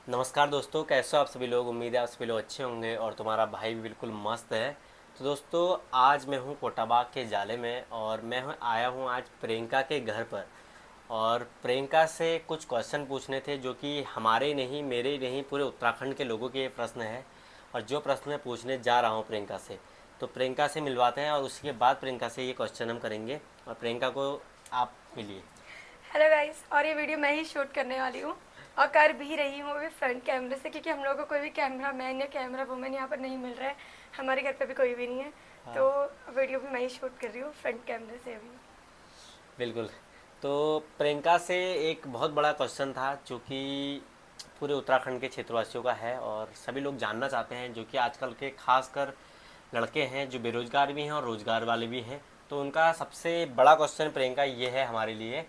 नमस्कार दोस्तों, कैसे हो आप सभी लोग। उम्मीद है आप सभी लोग अच्छे होंगे और तुम्हारा भाई भी बिल्कुल मस्त है। तो दोस्तों, आज मैं हूँ कोटाबाग के जाले में और आया हूँ आज प्रियंका के घर पर। और प्रियंका से कुछ क्वेश्चन पूछने थे जो कि हमारे ही नहीं, मेरे ही नहीं, पूरे उत्तराखंड के लोगों के ये प्रश्न है। और जो प्रश्न मैं पूछने जा रहा हूँ प्रियंका से, तो प्रियंका से मिलवाते हैं और उसके बाद प्रियंका से ये क्वेश्चन हम करेंगे। और प्रियंका को आप मिलिए। हेलो गाइस, और ये वीडियो मैं ही शूट करने वाली हूँ और कर भी रही हूँ, वो भी फ्रंट कैमरे से, क्योंकि हम लोगों को कोई भी कैमरा मैन या कैमरा वुमेन यहाँ पर नहीं मिल रहा है। हमारे घर पे भी कोई भी नहीं है, हाँ, तो वीडियो भी मैं ही शूट कर रही हूँ फ्रंट कैमरे से अभी। बिल्कुल। तो प्रियंका से एक बहुत बड़ा क्वेश्चन था जो कि पूरे उत्तराखंड के क्षेत्रवासियों का है और सभी लोग जानना चाहते हैं, जो कि आजकल के खासकर लड़के हैं जो बेरोजगार भी हैं और रोजगार वाले भी हैं। तो उनका सबसे बड़ा क्वेश्चन प्रियंका ये है हमारे लिए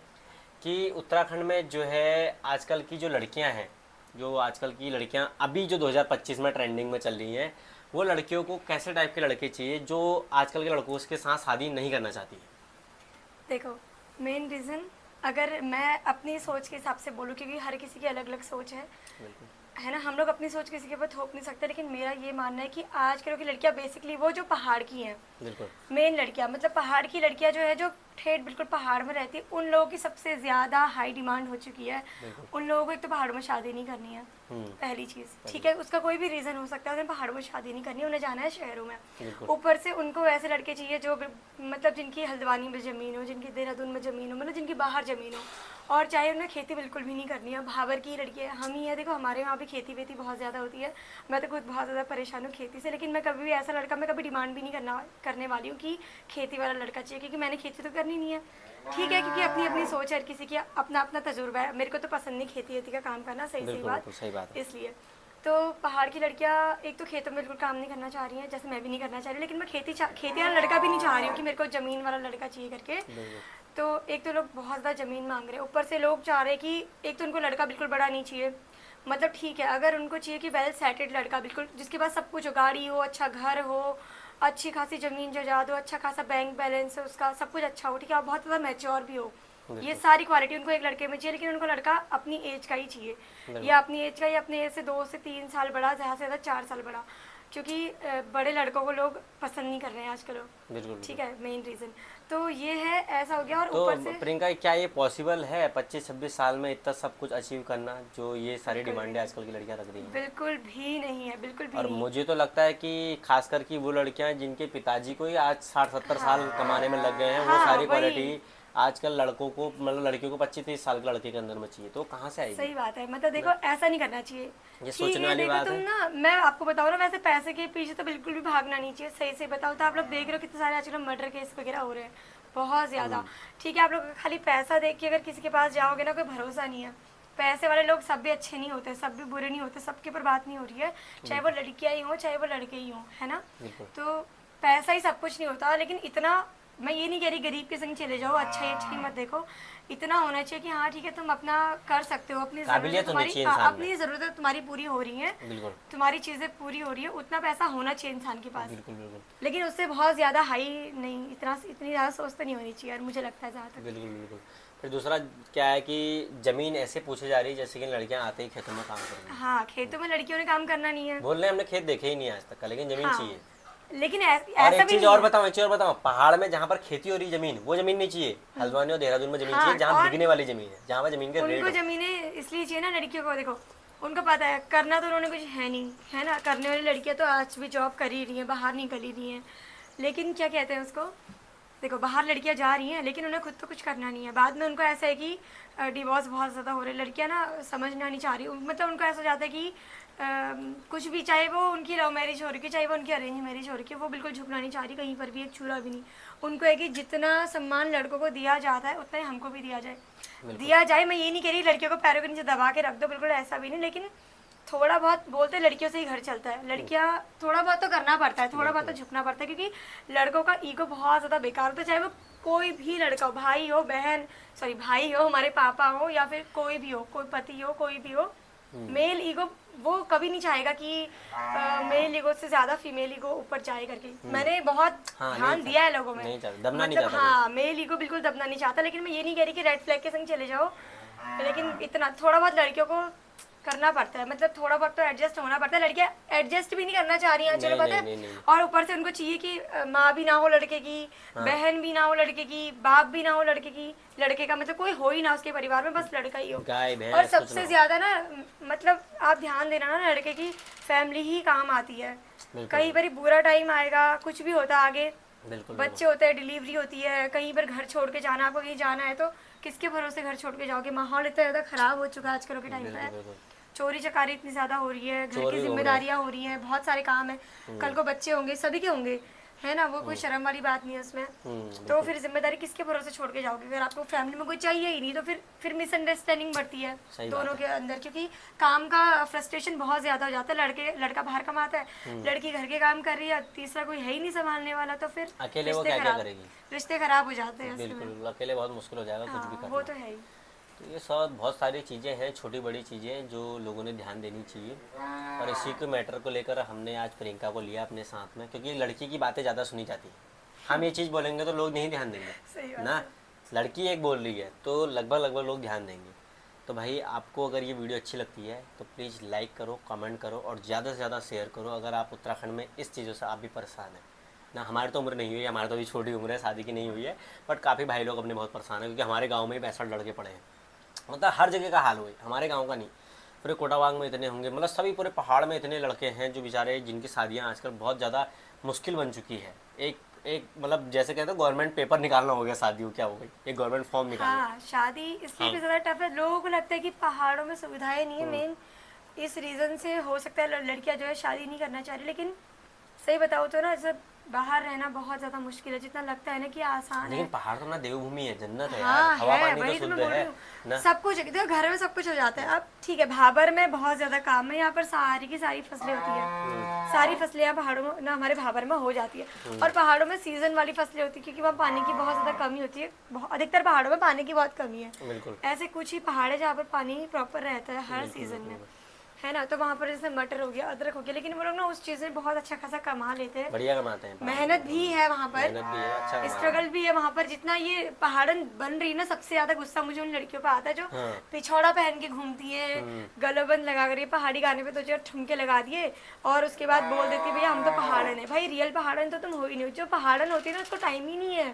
कि उत्तराखंड में जो है आजकल की जो लड़कियां हैं, जो आजकल की लड़कियां अभी जो 2025 में ट्रेंडिंग में चल रही हैं, वो लड़कियों को कैसे टाइप के लड़के चाहिए जो आजकल के लड़कों के साथ शादी नहीं करना चाहती है। देखो, मेन रीज़न अगर मैं अपनी सोच के हिसाब से बोलूँ, क्योंकि हर किसी की अलग अलग सोच बिल्कुल। है ना। हम लोग अपनी सोच किसी के ऊपर थोप नहीं सकते, लेकिन मेरा ये मानना है कि आजकल की लड़कियां बेसिकली वो जो पहाड़ की हैं, बिल्कुल। मेन लड़कियां, मतलब पहाड़ की लड़कियां जो है, जो ठेठ बिल्कुल पहाड़ में रहती है, उन लोगों की सबसे ज़्यादा हाई डिमांड हो चुकी है। बिल्कुल। उन लोगों को एक तो पहाड़ों में शादी नहीं करनी है, पहली चीज़। पहले। ठीक है, उसका कोई भी रीज़न हो सकता है, उन्हें पहाड़ों में शादी नहीं करनी है, उन्हें जाना है शहरों में। बिल्कुल। ऊपर से उनको ऐसे लड़के चाहिए जो मतलब जिनकी हल्द्वानी में ज़मीन हो, जिनकी देहरादून में ज़मीन हो, मतलब जिनकी बाहर ज़मीन हो, और चाहे उन्हें खेती बिल्कुल भी नहीं करनी है। भावर की लड़की है, हम ही है। देखो, हमारे यहाँ भी खेती वेती बहुत ज़्यादा होती है। मैं तो खुद बहुत ज़्यादा परेशान हूँ खेती से, लेकिन मैं कभी भी ऐसा लड़का, मैं कभी डिमांड भी नहीं करने वाली हूँ कि खेती वाला लड़का चाहिए, क्योंकि मैंने खेती तो करनी नहीं है। ठीक है, क्योंकि अपनी अपनी सोच है, हर किसी की अपना अपना तजुर्बा है। मेरे को तो पसंद नहीं खेती वेती का काम करना, सही सही बिल्कुल। बात। बिल्कुल सही बात है। इसलिए तो पहाड़ की लड़कियाँ एक तो खेतों में बिल्कुल काम नहीं करना चाह रही हैं, जैसे मैं भी नहीं करना चाह रही, लेकिन मैं खेती वाला लड़का भी नहीं चाह रही हूँ कि मेरे को ज़मीन वाला लड़का चाहिए करके। बिल्कुल। तो एक तो लोग बहुत ज़्यादा ज़मीन मांग रहे हैं, ऊपर से लोग चाह रहे हैं कि एक तो उनको लड़का बिल्कुल बड़ा नहीं चाहिए। मतलब ठीक है, अगर उनको चाहिए कि वेल सेटेड लड़का, बिल्कुल जिसके पास सब कुछ हो, गाड़ी हो, अच्छा घर हो, अच्छी खासी ज़मीन जायदाद हो, अच्छा खासा बैंक बैलेंस हो, उसका सब कुछ अच्छा हो, ठीक है, और बहुत ज़्यादा मैच्योर भी हो। ये बिल्कुल। सारी क्वालिटी उनको एक लड़के में चाहिए, लेकिन उनको लड़का अपनी एज का ही चाहिए, बिल्कुल। या अपनी एज का, या अपनी एज से 2 से 3 साल बड़ा, ज़्यादा से ज़्यादा 4 साल बड़ा, क्योंकि बड़े लड़कों को लोग पसंद नहीं कर रहे हैं आजकल लोग। बिल्कुल। ठीक बिल्कुल। है, मेन रीज़न तो ये है, ऐसा हो गया। और तो ऊपर से प्रियंका, क्या ये पॉसिबल है 25-26 साल में इतना सब कुछ अचीव करना जो ये सारी बिल्कुल डिमांडें आजकल की लड़कियां रख रही हैं। बिल्कुल भी नहीं है, बिल्कुल भी और नहीं। मुझे तो लगता है कि खासकर कि वो लड़कियां जिनके पिताजी को ही आज 60-70 साल कमाने में लग गए हैं, वो हाँ, सारी वही। क्वालिटी आजकल लड़कों को, मतलब लड़कियों को 25-30 साल के लड़के के अंदर में चाहिए, तो कहाँ से आएगी। सही बात है, मतलब देखो, ना, ऐसा नहीं करना चाहिए। ये ठीक सोचने है, वाली देखो बात तुम है। ना, मैं आपको बताऊँ ना, वैसे पैसे के पीछे तो बिल्कुल भी भागना नहीं चाहिए। सही से बताओ तो आप लोग देख रहे हो कितने सारे आजकल मर्डर केस वगैरह हो रहे हैं, बहुत ज़्यादा। ठीक है, आप लोग खाली पैसा देख के अगर किसी के पास जाओगे ना, कोई भरोसा नहीं है। पैसे वाले लोग सब भी अच्छे नहीं होते, सब भी बुरे नहीं होते, सबके ऊपर बात नहीं हो रही है, चाहे वो बिल्कुल। लड़कियाँ ही हों, चाहे वो लड़के ही हों, है ना। बिल्कुल। तो पैसा ही सब कुछ नहीं होता, लेकिन इतना, मैं ये नहीं कह रही गरीब के संग चले जाओ, अच्छा ही अच्छी मत देखो। इतना होना चाहिए कि हाँ ठीक है, तुम अपना कर सकते हो, अपनी ज़रूरतें काबिलियत होनी तुम्हारी, चाहिए हाँ, इंसान में। अपनी ज़रूरतें तुम्हारी पूरी हो रही हैं, बिल्कुल। तुम्हारी चीज़ें पूरी हो रही है, उतना पैसा होना चाहिए इंसान के पास। बिल्कुल। बिल्कुल। लेकिन उससे बहुत ज़्यादा हाई नहीं, इतनी ज़्यादा सोच तो नहीं होनी चाहिए यार, मुझे लगता है जहाँ तक। बिल्कुल। बिल्कुल। फिर दूसरा क्या है कि ज़मीन ऐसे पूछे जा रही है जैसे कि लड़कियां आते ही खेतों में काम करेंगी। हाँ, खेतों में लड़कियों ने काम करना नहीं है। बोल रहे हैं हमने खेत देखे ही नहीं आज तक का, लेकिन ज़मीन चाहिए। हाँ, लेकिन और ऐसा एक भी चीज़ नहीं और है। बताऊं, एक चीज़ और बताऊं, पहाड़ में जहाँ पर खेती हो रही ज़मीन, वो ज़मीन नहीं चाहिए। हल्द्वानी और देहरादून में ज़मीन चाहिए हाँ, जहाँ और बिकने वाली ज़मीन है, जहाँ पर ज़मीन के रेट उनको हो। ज़मीनें इसलिए चाहिए ना लड़कियों को, देखो उनको पता है करना तो उन्होंने कुछ है नहीं, है ना। करने वाली लड़कियां तो आज भी जॉब कर ही रही हैं, बाहर निकल ही रही हैं, लेकिन क्या कहते हैं उसको, देखो बाहर लड़कियां जा रही हैं, लेकिन उन्हें खुद तो कुछ करना नहीं है। बाद में उनको ऐसा है कि डिवोर्स बहुत ज़्यादा हो रहे हैं, लड़कियां ना समझना नहीं चाह रही, मतलब उनको ऐसा हो जाता है कि कुछ भी, चाहे वो उनकी लव मैरिज हो रही है, चाहे वो उनकी अरेंज मैरिज हो रही है, वो बिल्कुल झुकना नहीं चाह रही कहीं पर भी, एक छुरा भी नहीं। उनको है कि जितना सम्मान लड़कों को दिया जाता है, उतना ही हमको भी दिया जाए। बिल्कुल। दिया जाए, मैं ये नहीं कह रही लड़कियों को पैरों के नीचे दबा के रख दो, बिल्कुल ऐसा भी नहीं, लेकिन थोड़ा बहुत, बोलते लड़कियों से ही घर चलता है, लड़कियां थोड़ा बहुत तो करना पड़ता है, थोड़ा बहुत तो बिल्कुल। झुकना पड़ता है, क्योंकि लड़कों का ईगो बहुत ज़्यादा बेकार होता है, चाहे वो कोई भी लड़का हो, भाई हो, बहन, सॉरी भाई हो, हमारे पापा हो, या फिर कोई भी हो, कोई पति हो, कोई भी हो। मेल ईगो वो कभी नहीं चाहेगा कि मेल ईगो से ज़्यादा फीमेल ईगो ऊपर जाए करके। मैंने बहुत हाँ, नहीं ध्यान दिया है लोगों में, नहीं चाहता, दबना नहीं मतलब चाहता हाँ, मेल ईगो बिल्कुल दबना नहीं चाहता, लेकिन मैं ये नहीं कह रही कि रेड फ्लैग के संग चले जाओ, लेकिन इतना थोड़ा बहुत लड़कियों को करना पड़ता है, मतलब थोड़ा बहुत तो एडजस्ट होना पड़ता है। लड़कियां एडजस्ट भी नहीं करना चाह रही हैं, चलो नहीं पता नहीं है। नहीं नहीं। और ऊपर से उनको चाहिए कि माँ भी ना हो लड़के की, बहन भी ना हो लड़के की, बाप भी ना हो लड़के की, लड़के का मतलब कोई हो ही ना उसके परिवार में, बस लड़का ही हो। गाय और भैंस कुछ ना सबसे हो। ज्यादा ना मतलब आप ध्यान देना ना, लड़के की फैमिली ही काम आती है। बिल्कुल कई बार बुरा टाइम आएगा, कुछ भी होता है आगे, बिल्कुल बिल्कुल। बच्चे होते हैं, डिलीवरी होती है, कहीं पर घर छोड़ के जाना, आपको कहीं जाना है तो किसके भरोसे घर छोड़ के जाओगे। माहौल इतना ज़्यादा ख़राब हो चुका है आजकल के टाइम बिल्कुल पे, बिल्कुल। चोरी चकारी इतनी ज़्यादा हो रही है, घर चोर की भी घूम रहे हैं। जिम्मेदारियाँ हो रही हैं, बहुत सारे काम है, कल को बच्चे होंगे, सभी के होंगे, है ना, वो कोई शर्म वाली बात नहीं है उसमें। तो बिल्कुल फिर जिम्मेदारी किसके भरोसे छोड़ के जाओगे। अगर आपको फैमिली में कोई चाहिए ही नहीं तो फिर मिसअंडरस्टैंडिंग बढ़ती है सही बात दोनों है। के अंदर, क्योंकि काम का फ्रस्ट्रेशन बहुत ज़्यादा हो जाता है। लड़का बाहर कमाता है, लड़की घर के काम कर रही है, तीसरा कोई है ही नहीं संभालने वाला, तो फिर अकेले वो क्या क्या करेगी। रिश्ते खराब हो जाते हैं बिल्कुल ऐसे में। बिल्कुल, अकेले बहुत मुश्किल हो जाएगा कुछ भी हाँ वो करना। तो है ही। तो ये सब बहुत सारी चीज़ें हैं, छोटी बड़ी चीज़ें जो लोगों ने ध्यान देनी चाहिए। और इसी के मैटर को लेकर हमने आज प्रियंका को लिया अपने साथ में, क्योंकि लड़की की बातें ज़्यादा सुनी जाती हैं। हम ये चीज़ बोलेंगे तो लोग नहीं ध्यान सही देंगे बात ना। है। लड़की एक बोल रही है तो लगभग लोग ध्यान देंगे। तो भाई आपको अगर ये वीडियो अच्छी लगती है तो प्लीज़ लाइक करो, कमेंट करो और ज़्यादा से ज़्यादा शेयर करो। अगर आप उत्तराखंड में इस चीज़ों से आप भी परेशान हैं ना, हमारी तो उम्र नहीं हुई है, हमारी तो अभी छोटी उम्र है, शादी की नहीं हुई है, बट काफ़ी भाई लोग अपने बहुत परेशान हैं, क्योंकि हमारे गाँव में ही 65 लड़के पड़े हैं। मतलब हर जगह का हाल हुई, हमारे गांव का नहीं, पूरे कोटावांग में इतने होंगे, मतलब सभी पूरे पहाड़ में इतने लड़के हैं जो बेचारे, जिनकी शादियां आजकल बहुत ज़्यादा मुश्किल बन चुकी है। एक एक मतलब जैसे कहते हैं गवर्नमेंट पेपर निकालना हो गया, शादियों क्या हो गई, एक गवर्नमेंट फॉर्म निकालना। हाँ शादी इसलिए हाँ भी ज़्यादा टफ है, लोगों को लगता है कि पहाड़ों में सुविधाएं नहीं है, मेन इस रीज़न से हो सकता है लड़कियां जो है शादी नहीं करना चाह रही। लेकिन सही बताओ तो ना, जब बाहर रहना बहुत ज़्यादा मुश्किल है, जितना लगता है ना कि आसान लेकिन है। पहाड़ तो ना देवभूमि है, जन्नत है यार, हाँ हवा है, पानी तो वही तो मैं शुद्ध बोल रही है हूँ। ना। सब कुछ देखो, घर में सब कुछ हो जाता है। अब ठीक है, भाबर में बहुत ज्यादा काम है, यहाँ पर सारी की सारी फसलें होती है, सारी फसलें यहाँ पहाड़ों में ना, हमारे भाबर में हो जाती है। और पहाड़ों में सीजन वाली फसलें होती है, क्योंकि वहाँ पानी की बहुत ज्यादा कमी होती है, अधिकतर पहाड़ों में पानी की बहुत कमी है। बिल्कुल ऐसे कुछ ही पहाड़ है जहाँ पर पानी प्रॉपर रहता है हर सीजन में, है ना। तो वहाँ पर जैसे मटर हो गया, अदरक हो गया, लेकिन वो लोग ना उस चीज़ में बहुत अच्छा खासा कमा लेते हैं। बढ़िया कमाते हैं पहाड़ मेहनत पे। भी है वहाँ पर, मेहनत भी है, अच्छा कमा रहे हैं। स्ट्रगल भी है वहाँ पर। जितना ये पहाड़न बन रही है ना, सबसे ज्यादा गुस्सा मुझे उन लड़कियों पे आता है जो हाँ पिछौड़ा पहन के घूमती है, गलोबंद लगा कर, ये पहाड़ी गाने पे तो जो ठुमके लगा दिए और उसके बाद बोल देती है भैया हम तो पहाड़न है। भाई रियल पहाड़न तो तुम हो ही नहीं, जो पहाड़न होती है ना उसको टाइम ही नहीं है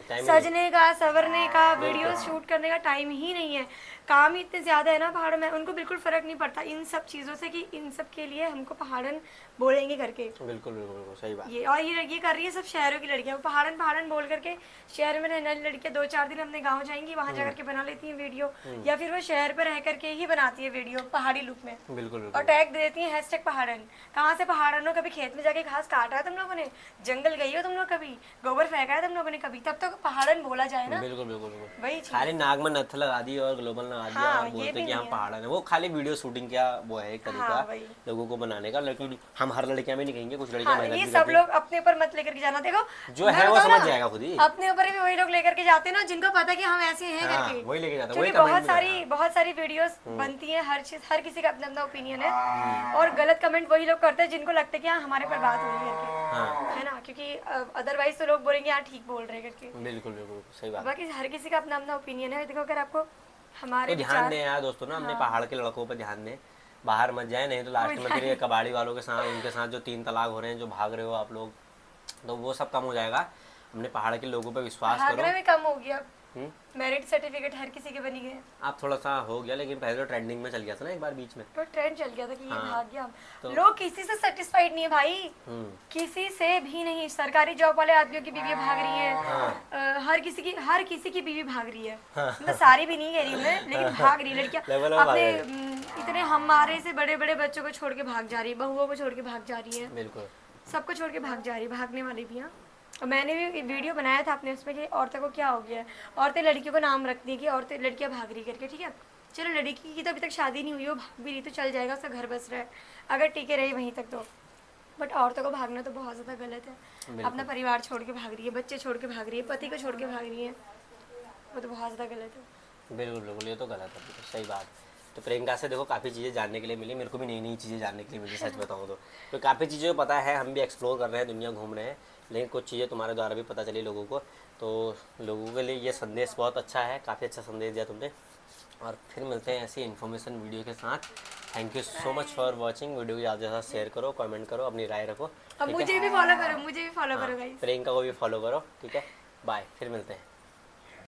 टाइम सजने का, संवरने का, वीडियो शूट करने का टाइम ही नहीं है। काम ही इतने ज्यादा है ना पहाड़ों में, उनको बिल्कुल फर्क नहीं पड़ता इन सब चीजों से कि इन सब के लिए हमको पहाड़न बोलेंगे करके। बिल्कुल बिल्कुल बिल्कुल सही बात। ये और ये कर रही है सब शहरों की लड़कियां, वो पहाड़न पहाड़न बोल करके शहर में रहने वाली लड़कियां 2-4 दिन अपने गांव जाएंगी, वहां जाकर के बना लेती हैं वीडियो, या फिर वो शहर पर रह करके ही बनाती है वीडियो पहाड़ी लुक में, बिल्कुल और बिल्कुल टैग दे देती है हैशटैग पहाड़न। कहाँ से पहाड़न हो, कभी खेत में जाके घास काटा है तुम लोगों ने, जंगल गई हो तुम लोग, कभी गोबर फेंका है तुम लोगों ने, कभी तब तक पहाड़न बोला जाए ना। बिल्कुल बिल्कुल बिल्कुल। वही चीज। खाली नाक में नथ लगा दी और ग्लोबल लगा दिया हाँ, और ये बोलते भी कि हम नहीं है। पहाड़ हैं, वो खाली वीडियो शूटिंग क्या वो है एक तरीका हाँ, वही। लोगों को बनाने का। लेकिन हम हर लड़कियां भी नहीं कहेंगे, कुछ लड़कियां हाँ, मेहनत ये भी सब करती लोग अपने ऊपर मत लेकर के जाना। देखो जो मैं है वो बताऊं समझ ना, जाएगा खुद ही। अपने ऊपर भी वही लोग लेकर के जाते हैं ना जिनको पता है कि हम ऐसे हैं हाँ, करके, वही लेके जाता है, क्योंकि वही कमेंट बहुत सारी वीडियोस बनती हैं, हर चीज, हर किसी का अपना अपना ओपिनियन है, और गलत कमेंट वही लोग करते हैं जिनको लगता है कि हाँ हमारे पर बात हो रही है करके, हाँ है ना, क्योंकि अदरवाइज तो लोग बोलेंगे हाँ ठीक बोल रहे हैं करके। बिल्कुल बिल्कुल सही बात। बाकी हर किसी का अपना अपना ओपिनियन है। देखो अगर आपको तो हमारे ध्यान विचार, दें यार दोस्तों ना, अपने पहाड़ के लड़कों पर ध्यान दें, बाहर मत जाए, नहीं तो लास्ट में फिर ये कबाड़ी वालों के साथ, उनके साथ जो 3 तलाक हो रहे हैं, जो भाग रहे हो आप लोग, तो वो सब कम हो जाएगा। अपने पहाड़ के लोगों पे विश्वास करो। भागना भी कम हो गया, हम्म? मेरिट सर्टिफिकेट हर किसी के बनी गए। आप थोड़ा सा हो गया, लेकिन पहले तो ट्रेंडिंग में चल गया था ना एक बार बीच में। तो ट्रेंड चल गया था कि ये हाँ, भाग गया। तो लोग किसी से सेटिस्फाइड नहीं है भाई, किसी से भी नहीं। सरकारी जॉब वाले आदमियों की बीवी भाग रही है, हर किसी की बीवी भाग रही है, मतलब सारी भी नहीं कह रही मैं, लेकिन भाग रही लड़कियां लेवल ऑफ अपने भाग इतने हमारे से बड़े बड़े बच्चों को छोड़ के भाग जा रही है, बहुओं को छोड़ के भाग जा रही है, बिल्कुल सबको छोड़ के भाग जा रही है, भागने वाली भी। हाँ, और मैंने भी वीडियो बनाया था अपने उसमें कि औरतों को क्या हो गया है, औरतें लड़कियों को नाम रखती हैं कि औरतें लड़कियां भाग रही करके। ठीक है, चलो लड़की की तो अभी तक शादी नहीं हुई, वो भाग भी रही तो चल जाएगा, उसका घर बस रहा है अगर टिके रही वहीं तक तो, बट औरतों को भागना तो बहुत ज़्यादा गलत है। अपना परिवार छोड़ के भाग रही है, बच्चे छोड़ के भाग रही है, पति को छोड़ के भाग रही है, वो तो बहुत ज़्यादा गलत है। बिल्कुल बिल्कुल, ये तो गलत है, बिल्कुल सही बात। तो प्रियंका से देखो काफ़ी चीज़ें जानने के लिए मिली, मेरे को भी नई नई चीज़ें जानने के लिए मिली, सच बताऊँ तो काफ़ी चीज़ें पता है, हम भी एक्सप्लोर कर रहे हैं, दुनिया घूम रहे हैं, लेकिन कुछ चीज़ें तुम्हारे द्वारा भी पता चली लोगों को। तो लोगों के लिए ये संदेश बहुत अच्छा है, काफ़ी अच्छा संदेश दिया तुमने। और फिर मिलते हैं ऐसी इन्फॉर्मेशन वीडियो के साथ। Thank you so much for watching. Video को ज़्यादा से ज़्यादा शेयर करो, कमेंट करो, अपनी राय रखो। अब ठीक है, मुझे भी फॉलो करो, मुझे भी फॉलो हाँ, करो गाइस। प्रियंका को भी फॉलो करो। ठीक है, बाय, फिर मिलते हैं।